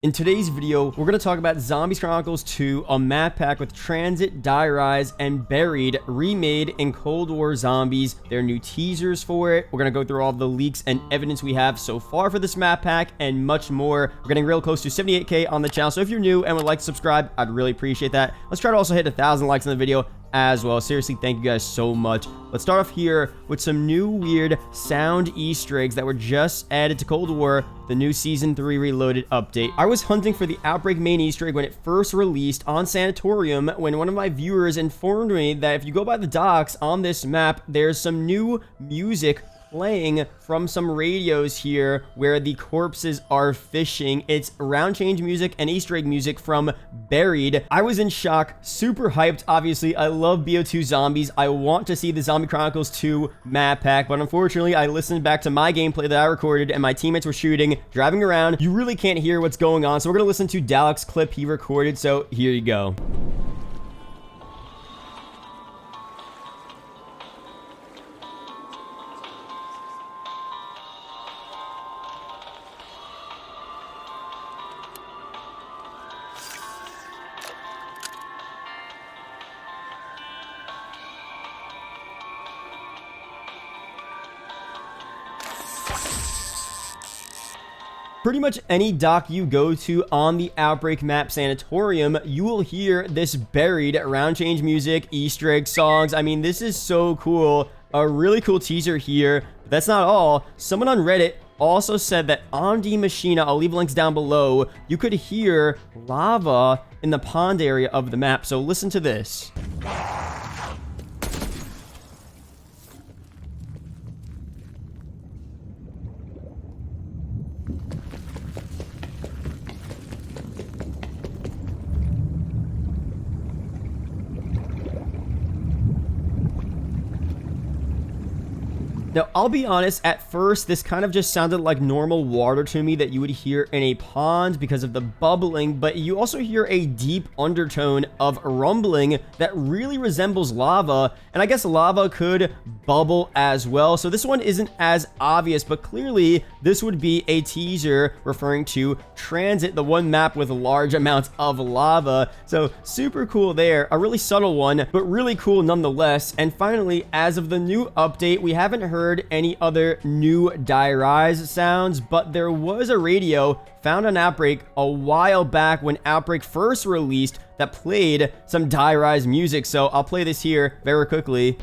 In today's video, we're going to talk about Zombies Chronicles 2, a map pack with Tranzit, Die Rise, and Buried, remade in Cold War Zombies. There are new teasers for it. We're going to go through all the leaks and evidence we have so far for this map pack and much more. We're getting real close to 78k on the channel, so if you're new and would like to subscribe, I'd really appreciate that. Let's try to also hit 1,000 likes on the video as well. Seriously, thank you guys so much. Let's start off here with some new weird sound Easter eggs that were just added to Cold War, the new Season 3 Reloaded update. I was hunting for the Outbreak main Easter egg when it first released on Sanatorium when one of my viewers informed me that if you go by the docks on this map, there's some new music playing from some radios here where the corpses are fishing. It's round change music and Easter egg music from Buried. I was in shock, super hyped. Obviously, I love BO2 zombies. I want to see the Zombie Chronicles 2 map pack, but unfortunately, I listened back to my gameplay that I recorded and my teammates were shooting, driving around. You really can't hear what's going on, so we're gonna listen to Dalek's clip he recorded, so here you go. Pretty much any dock you go to on the Outbreak map Sanatorium, you will hear this Buried round change music, Easter egg songs. I mean, this is so cool. A really cool teaser here. But that's not all. Someone on Reddit also said that on D Machina, I'll leave links down below, you could hear lava in the pond area of the map. So listen to this. Now, I'll be honest, at first, this kind of just sounded like normal water to me that you would hear in a pond because of the bubbling, but you also hear a deep undertone of rumbling that really resembles lava, and I guess lava could bubble as well. So this one isn't as obvious, but clearly this would be a teaser referring to Tranzit, the one map with large amounts of lava. So super cool there, a really subtle one, but really cool nonetheless. And finally, as of the new update, we haven't heard any other new Die Rise sounds, but there was a radio found on Outbreak a while back when Outbreak first released that played some Die Rise music. So I'll play this here very quickly.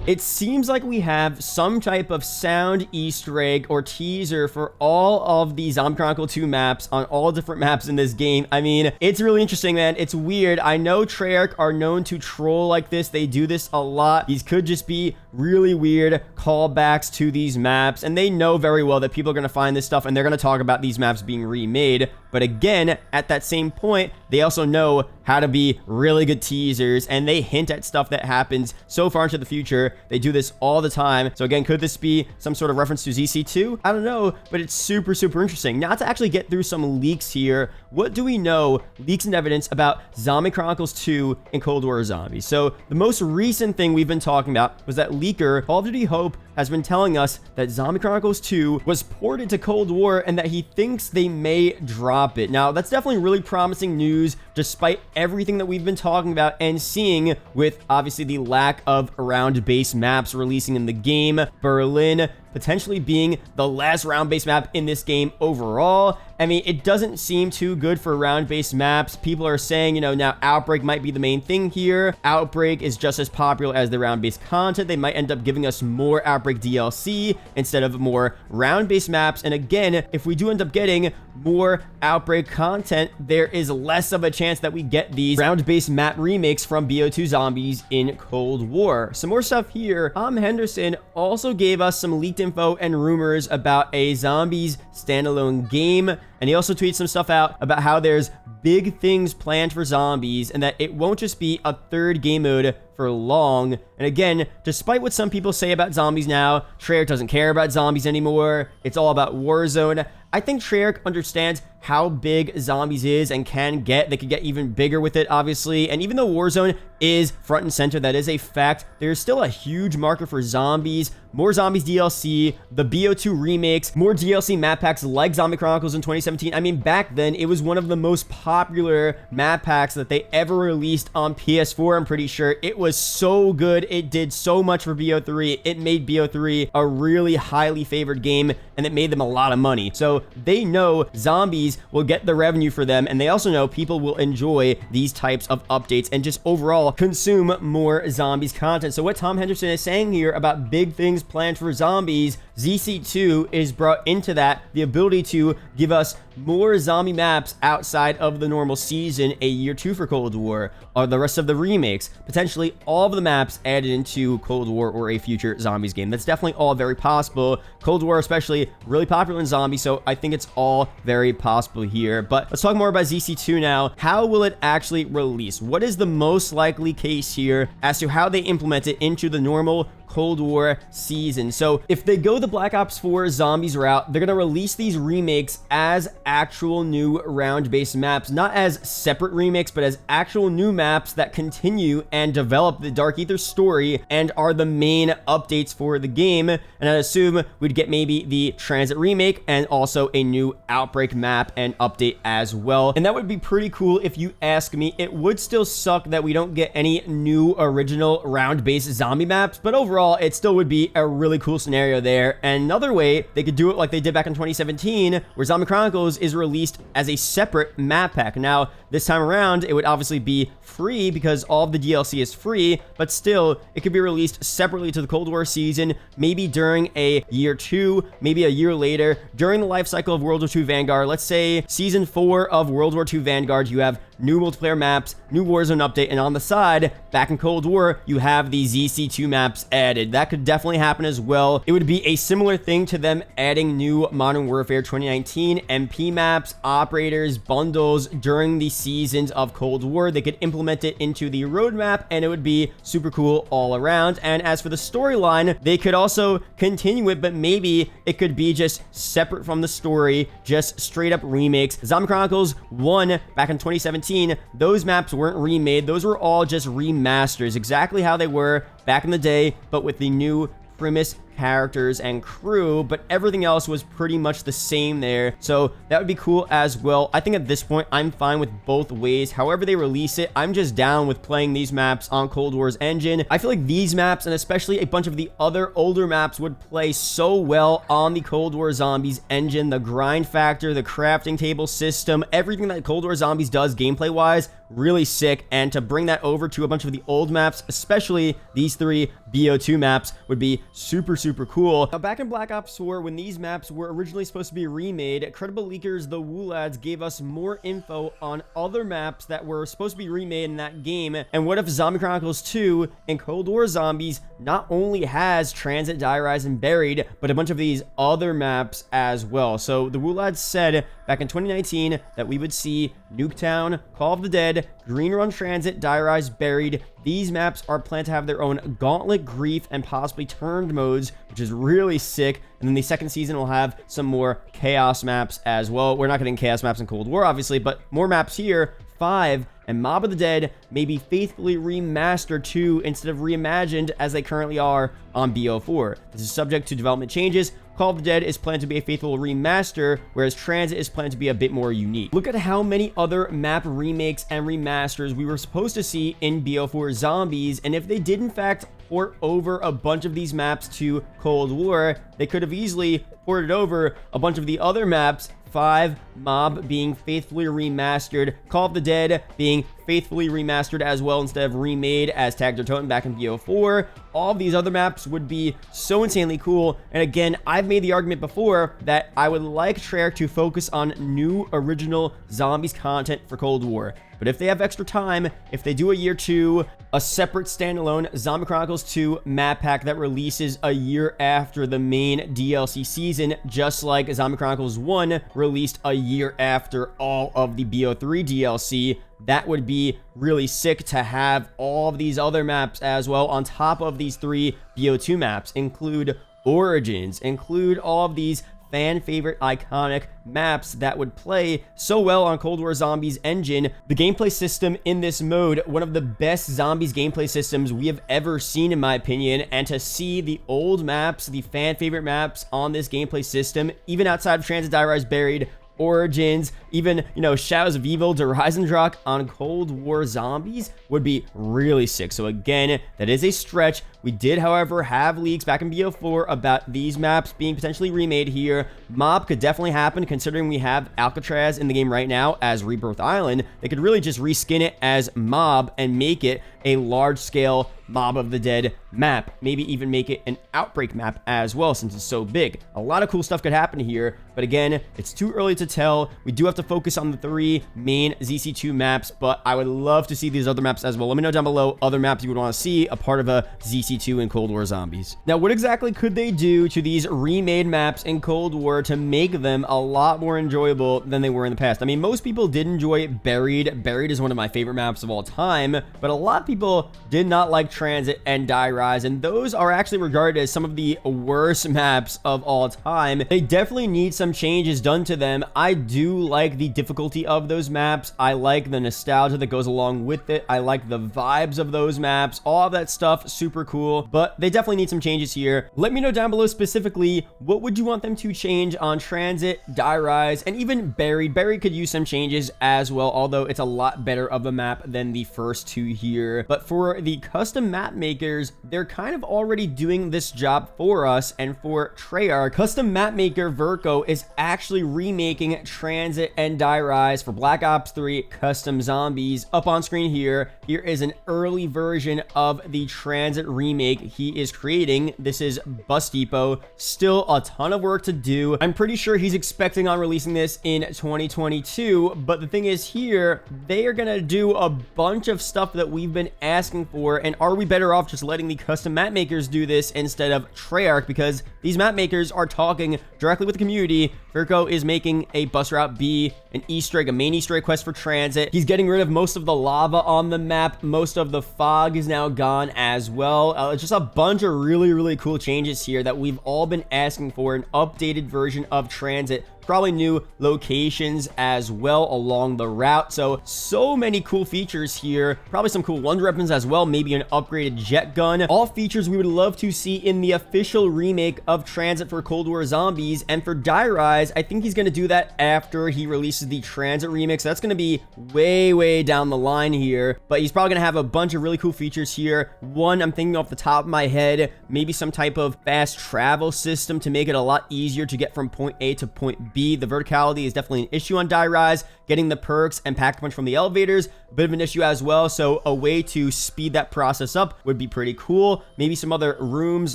It seems like we have some type of sound Easter egg or teaser for all of the Zombie Chronicle 2 maps on all different maps in this game. I mean, it's really interesting, man. It's weird. I know Treyarch are known to troll like this. They do this a lot. These could just be really weird callbacks to these maps, and they know very well that people are going to find this stuff and they're going to talk about these maps being remade. But again, at that same point, they also know how to be really good teasers, and they hint at stuff that happens so far into the future. They do this all the time. So again, could this be some sort of reference to ZC2? I don't know, but it's super, super interesting. Now, to actually get through some leaks here, what do we know, leaks and evidence about Zombie Chronicles 2 and Cold War Zombies? So the most recent thing we've been talking about was that leaker Call of Duty Hope has been telling us that Zombie Chronicles 2 was ported to Cold War and that he thinks they may drop it. Now, that's definitely really promising news despite everything that we've been talking about and seeing with obviously the lack of round-based maps releasing in the game. Berlin potentially being the last round-based map in this game overall. I mean, it doesn't seem too good for round-based maps. People are saying, you know, now Outbreak might be the main thing here. Outbreak is just as popular as the round-based content. They might end up giving us more Outbreak DLC instead of more round-based maps. And again, if we do end up getting more Outbreak content, there is less of a chance that we get these round-based map remakes from BO2 Zombies in Cold War. Some more stuff here. Tom Henderson also gave us some leaked info and rumors about a Zombies standalone game, and he also tweeted some stuff out about how there's big things planned for Zombies and that it won't just be a third game mode for for long. And again, despite what some people say about zombies now, Treyarch doesn't care about zombies anymore. It's all about Warzone. I think Treyarch understands how big zombies is and can get. They could get even bigger with it, obviously. And even though Warzone is front and center, that is a fact, there's still a huge market for zombies. More zombies DLC, the BO2 remakes, more DLC map packs like Zombie Chronicles in 2017. I mean, back then, it was one of the most popular map packs that they ever released on PS4, I'm pretty sure. It was so good. It did so much for BO3. It made BO3 a really highly favored game, and it made them a lot of money. So they know zombies will get the revenue for them, and they also know people will enjoy these types of updates and just overall consume more zombies content. So what Tom Henderson is saying here about big things planned for zombies, ZC2 is brought into that, the ability to give us more zombie maps outside of the normal season, a year 2 for Cold War, or the rest of the remakes, potentially all of the maps added into Cold War or a future zombies game. That's definitely all very possible. Cold War especially really popular in zombies, so I think it's all very possible here. But let's talk more about ZC2 now. How will it actually release? What is the most likely case here as to how they implement it into the normal Cold War season? So if they go the Black Ops 4 zombies route, they're going to release these remakes as actual new round-based maps, not as separate remakes, but as actual new maps that continue and develop the Dark Ether story and are the main updates for the game. And I assume we'd get maybe the Tranzit remake and also a new Outbreak map and update as well. And that would be pretty cool if you ask me. It would still suck that we don't get any new original round-based zombie maps, but overall, it still would be a really cool scenario there. And another way they could do it like they did back in 2017, where Zombie Chronicles is released as a separate map pack. Now, this time around, it would obviously be free because all of the DLC is free, but still, it could be released separately to the Cold War season, maybe during a year 2, maybe a year later, during the life cycle of World War II Vanguard. Let's say season 4 of World War II Vanguard, you have new multiplayer maps, new Warzone update, and on the side, back in Cold War, you have the ZC2 maps added. That could definitely happen as well. It would be a similar thing to them adding new Modern Warfare 2019 MP maps, operators, bundles during the seasons of Cold War. They could implement it into the roadmap, and it would be super cool all around. And as for the storyline, they could also continue it, but maybe it could be just separate from the story, just straight up remakes. Zombie Chronicles 1 back in 2017, those maps weren't remade. Those were all just remasters, exactly how they were back in the day, but with the new premise, characters, and crew, but everything else was pretty much the same there. So that would be cool as well. I think at this point, I'm fine with both ways. However they release it, I'm just down with playing these maps on Cold War's engine. I feel like these maps, and especially a bunch of the other older maps, would play so well on the Cold War Zombies engine. The grind factor, the crafting table system, everything that Cold War Zombies does gameplay-wise, really sick. And to bring that over to a bunch of the old maps, especially these 3 BO2 maps, would be super cool. Now, back in Black Ops 4, when these maps were originally supposed to be remade, credible leakers, the Woo Lads, gave us more info on other maps that were supposed to be remade in that game. And what if Zombie Chronicles 2 and Cold War Zombies not only has Tranzit, Die Rise, and Buried, but a bunch of these other maps as well? So the Woo Lads said back in 2019 that we would see Nuketown, Call of the Dead, Green Run Transit, Die Rise, Buried. These maps are planned to have their own Gauntlet, Grief, and possibly Turned modes, which is really sick. And then the second season will have some more Chaos maps as well. We're not getting Chaos maps in Cold War, obviously, but more maps here. 5 and Mob of the Dead may be faithfully remastered too, instead of reimagined as they currently are on BO4. This is subject to development changes. Call of the Dead is planned to be a faithful remaster, whereas Tranzit is planned to be a bit more unique. Look at how many other map remakes and remasters we were supposed to see in BO4 Zombies, and if they did in fact port over a bunch of these maps to Cold War, they could have easily ported over a bunch of the other maps. 5, Mob being faithfully remastered, Call of the Dead being faithfully remastered as well instead of remade as Tagged or Totem back in BO4. All of these other maps would be so insanely cool. And again, I've made the argument before that I would like Treyarch to focus on new original Zombies content for Cold War. But if they have extra time, if they do a year 2, a separate standalone Zombie Chronicles 2 map pack that releases a year after the main DLC season, just like Zombie Chronicles 1 released a year after all of the BO3 DLC, that would be really sick to have all of these other maps as well on top of these 3 BO2 maps. Include Origins, include all of these fan favorite iconic maps that would play so well on Cold War Zombies engine. The gameplay system in this mode, one of the best zombies gameplay systems we have ever seen in my opinion, and to see the old maps, the fan favorite maps on this gameplay system, even outside of Tranzit, Die Rise, Buried, Origins, even, you know, Shadows of Evil, Horizon Rock on Cold War Zombies would be really sick. So again, that is a stretch. We did, however, have leaks back in BO4 about these maps being potentially remade here. Mob could definitely happen, considering we have Alcatraz in the game right now as Rebirth Island. They could really just reskin it as Mob and make it a large-scale Mob of the Dead map. Maybe even make it an Outbreak map as well, since it's so big. A lot of cool stuff could happen here, but again, it's too early to tell. We do have to focus on the 3 main ZC2 maps, but I would love to see these other maps as well. Let me know down below other maps you would want to see a part of a ZC2 in Cold War Zombies. Now, what exactly could they do to these remade maps in Cold War to make them a lot more enjoyable than they were in the past? I mean, most people did enjoy Buried. Buried is one of my favorite maps of all time, but a lot of people did not like Tranzit and Die Rise, and those are actually regarded as some of the worst maps of all time. They definitely need some changes done to them. I do like the difficulty of those maps. I like the nostalgia that goes along with it. I like the vibes of those maps. All of that stuff, super cool, but they definitely need some changes here. Let me know down below specifically, what would you want them to change on Tranzit, Die Rise, and even Buried. Buried could use some changes as well, although it's a lot better of a map than the first 2 here. But for the custom map makers, they're kind of already doing this job for us, and for Treyarch, custom map maker Verco is actually remaking Tranzit and Die Rise for Black Ops 3 Custom Zombies. Up on screen here is an early version of the Tranzit remake he is creating. This is Bus Depot. Still a ton of work to do. I'm pretty sure he's expecting on releasing this in 2022, but the thing is here, they are gonna do a bunch of stuff that we've been asking for, and are we better off just letting the custom map makers do this instead of Treyarch? Because these map makers are talking directly with the community. Verco is making a bus route B, an Easter egg, a main Easter egg quest for Tranzit. He's getting rid of most of the lava on the map. Most of the fog is now gone as well. Just a bunch of really cool changes here that we've all been asking for. An updated version of Tranzit, probably new locations as well along the route. So many cool features here. Probably some cool wonder weapons as well. Maybe an upgraded jet gun. All features we would love to see in the official remake of Tranzit for Cold War Zombies. And for Die Rise, I think he's going to do that after he releases the Tranzit remix. That's going to be way down the line here. But he's probably going to have a bunch of really cool features here. One, I'm thinking off the top of my head, maybe some type of fast travel system to make it a lot easier to get from point A to point B. The verticality is definitely an issue on Die Rise. Getting the perks and pack punch from the elevators, a bit of an issue as well. So a way to speed that process up would be pretty cool. Maybe some other rooms,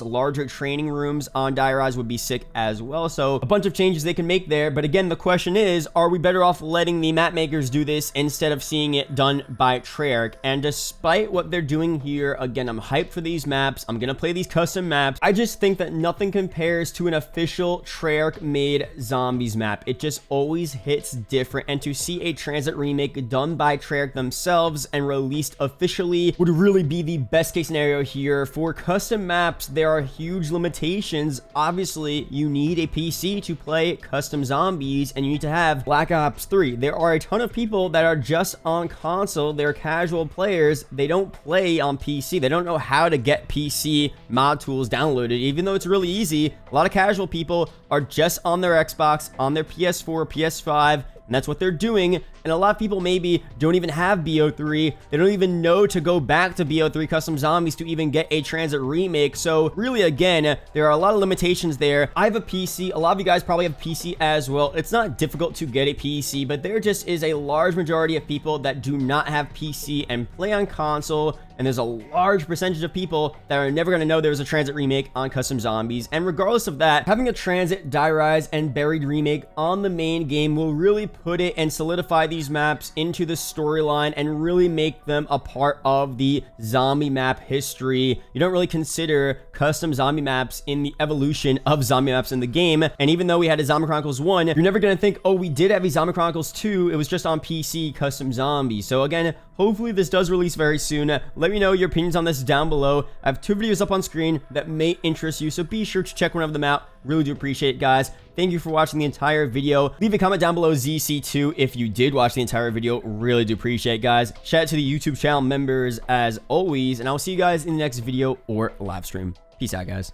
larger training rooms on Die Rise would be sick as well. So a bunch of changes they can make there. But again, the question is, are we better off letting the map makers do this instead of seeing it done by Treyarch? And despite what they're doing here, again, I'm hyped for these maps. I'm gonna play these custom maps. I just think that nothing compares to an official Treyarch made zombies map. It just always hits different, and to see a Tranzit remake done by Treyarch themselves and released officially would really be the best case scenario here. For custom maps, there are huge limitations. Obviously, you need a PC to play custom zombies, and you need to have Black Ops 3. There are a ton of people that are just on console. They're casual players. They don't play on PC. They don't know how to get PC mod tools downloaded, even though it's really easy. A lot of casual people are just on their Xbox, on their PS4, PS5, and that's what they're doing. And a lot of people maybe don't even have BO3. They don't even know to go back to BO3 Custom Zombies to even get a Tranzit remake. So really, again, there are a lot of limitations there. I have a PC. A lot of you guys probably have a PC as well. It's not difficult to get a PC, but there just is a large majority of people that do not have PC and play on console. and there's a large percentage of people that are never going to know there was a Tranzit remake on Custom Zombies. And regardless of that, having a Tranzit, Die Rise, and Buried remake on the main game will really put it and solidify these maps into the storyline and really make them a part of the zombie map history. You don't really consider custom zombie maps in the evolution of zombie maps in the game. And even though we had a Zombie Chronicles 1, you're never going to think, oh, we did have a Zombie Chronicles 2. It was just on PC custom zombies. So again, hopefully this does release very soon. Let me know your opinions on this down below. I have 2 videos up on screen that may interest you, so be sure to check one of them out. Really do appreciate it, guys. Thank you for watching the entire video. Leave a comment down below ZC2 if you did watch the entire video. Really do appreciate it, guys. Shout out to the YouTube channel members as always, and I'll see you guys in the next video or live stream. Peace out, guys.